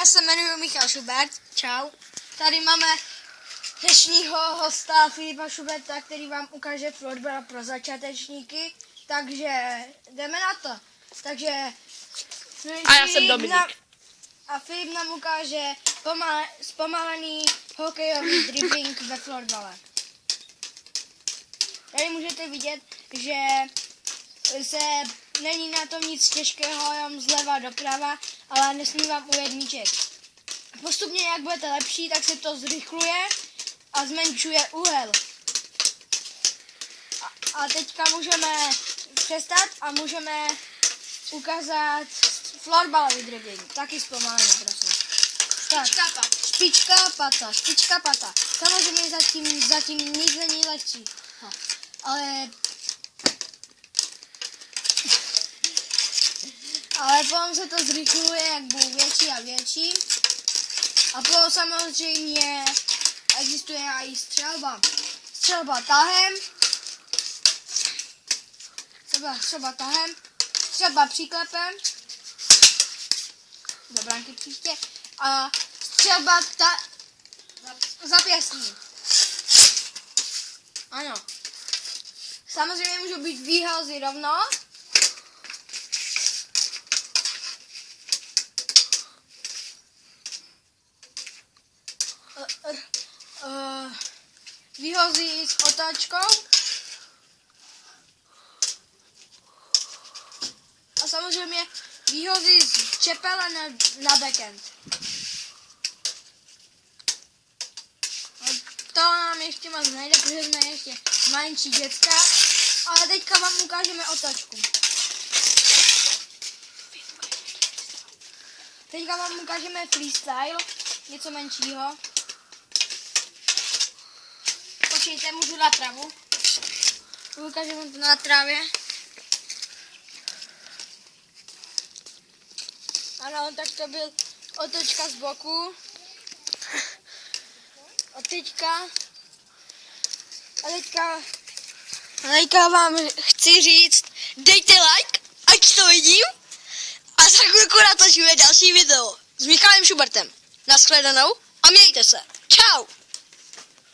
Já se jmenuji Michal Schubert, čau. Tady máme dnešního hosta Filipa Schuberta, který vám ukáže florbal pro začátečníky. Takže jdeme na to. Takže A já jsem Dominik. A Filip nám ukáže zpomalený hokejový dribbling ve florbale. Tady můžete vidět, že není na tom nic těžkého, jenom zleva doprava, ale nesmí vám ujet míček. Postupně, jak budete lepší, tak se to zrychluje a zmenšuje úhel. A teďka můžeme přestat a můžeme ukázat florbalový dribbling. Taky zpomaleně, prosím. Tak. Špička, pata. Samozřejmě zatím nic není lehčí. Ale potom se to zrychluje, jak budou větší a větší. A potom samozřejmě existuje i střelba. Střelba tahem. Střelba příklepem. Do branky příště. A střelba zapěstí. Ano. Samozřejmě můžou být výhazy rovno. Výhozy s otáčkou. A samozřejmě výhozy z čepele na backhand. To nám ještě moc nejde, protože jsme ještě menší děcka. Ale teďka vám ukážeme otáčku. Teďka vám ukážeme freestyle, něco menšího. Počkejte, můžu na travu. Ukážeme to na trávě. Ano, tak to byl otočka z boku. A teďka vám chci říct, dejte like, ať to vidím. A za chvilku natočíme další video s Michalem Schubertem. Naschledanou a mějte se. Čau.